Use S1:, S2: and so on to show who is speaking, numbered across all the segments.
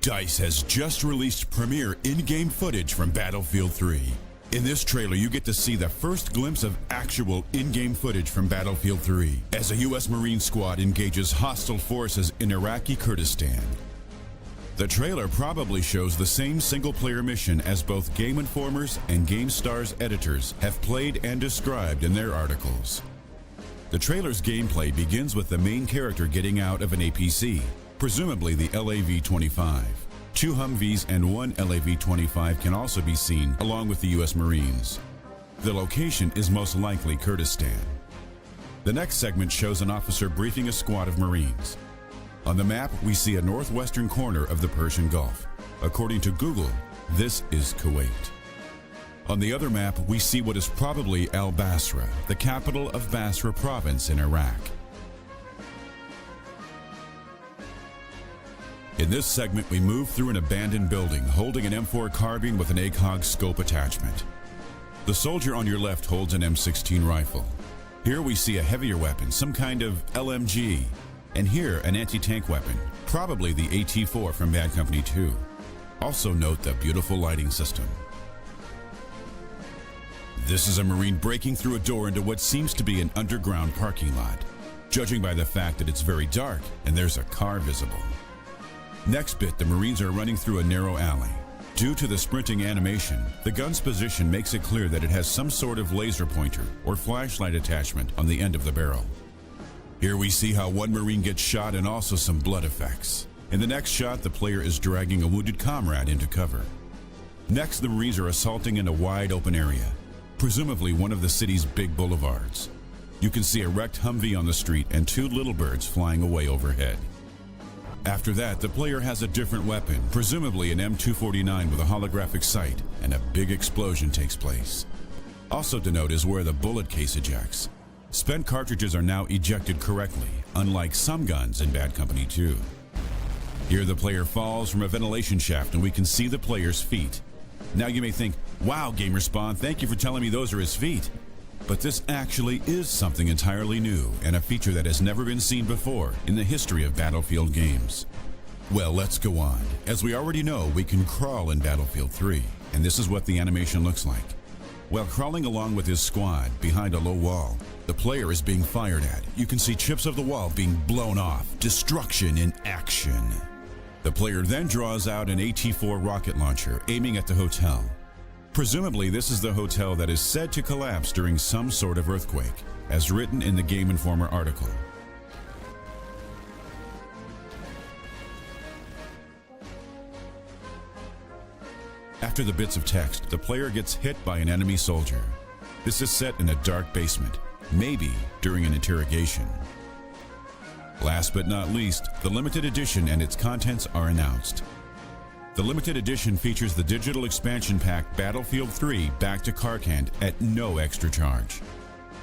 S1: DICE has just released premiere in-game footage from Battlefield 3. In this trailer, you get to see the first glimpse of actual in-game footage from Battlefield 3 as a U.S. Marine squad engages hostile forces in Iraqi Kurdistan. The trailer probably shows the same single-player mission as both Game Informer's and GameStar's editors have played and described in their articles. The trailer's gameplay begins with the main character getting out of an APC, presumably the LAV-25. 2 Humvees and 1 LAV-25 can also be seen along with the U.S. Marines. The location is most likely Kurdistan. The next segment shows an officer briefing a squad of Marines. On the map, we see a northwestern corner of the Persian Gulf. According to Google, this is Kuwait. On the other map, we see what is probably al-Basra, the capital of Basra province in Iraq. In this segment, we move through an abandoned building holding an M4 carbine with an ACOG scope attachment. The soldier on your left holds an M16 rifle. Here we see a heavier weapon, some kind of LMG, and here an anti-tank weapon, probably the AT-4 from Bad Company 2. Also note the beautiful lighting system. This is a Marine breaking through a door into what seems to be an underground parking lot, judging by the fact that it's very dark and there's a car visible. Next bit, the Marines are running through a narrow alley. Due to the sprinting animation, the gun's position makes it clear that it has some sort of laser pointer or flashlight attachment on the end of the barrel. Here we see how one Marine gets shot and also some blood effects. In the next shot, the player is dragging a wounded comrade into cover. Next, the Marines are assaulting in a wide open area, presumably one of the city's big boulevards. You can see a wrecked Humvee on the street and 2 little birds flying away overhead. After that, the player has a different weapon, presumably an M249 with a holographic sight, and a big explosion takes place. Also to note is where the bullet case ejects. Spent cartridges are now ejected correctly, unlike some guns in Bad Company 2. Here the player falls from a ventilation shaft and we can see the player's feet. Now you may think, wow, GamerSpawn, thank you for telling me those are his feet. But this actually is something entirely new and a feature that has never been seen before in the history of Battlefield games. Well, let's go on. As we already know, we can crawl in Battlefield 3, and this is what the animation looks like. While crawling along with his squad behind a low wall, the player is being fired at. You can see chips of the wall being blown off. Destruction in action. The player then draws out an AT-4 rocket launcher, aiming at the hotel. Presumably, this is the hotel that is said to collapse during some sort of earthquake, as written in the Game Informer article. After the bits of text, the player gets hit by an enemy soldier. This is set in a dark basement, maybe during an interrogation. Last but not least, the limited edition and its contents are announced. The limited edition features the digital expansion pack Battlefield 3 Back to Karkand at no extra charge.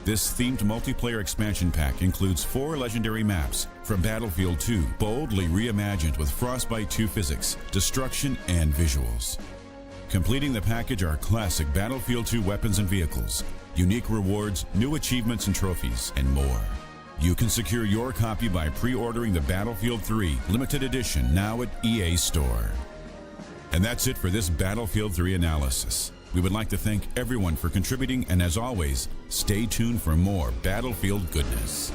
S1: This themed multiplayer expansion pack includes 4 legendary maps from Battlefield 2, boldly reimagined with Frostbite 2 physics, destruction, and visuals. Completing the package are classic Battlefield 2 weapons and vehicles, unique rewards, new achievements and trophies, and more. You can secure your copy by pre-ordering the Battlefield 3 limited edition now at EA Store. And that's it for this Battlefield 3 analysis. We would like to thank everyone for contributing, and as always, stay tuned for more Battlefield goodness.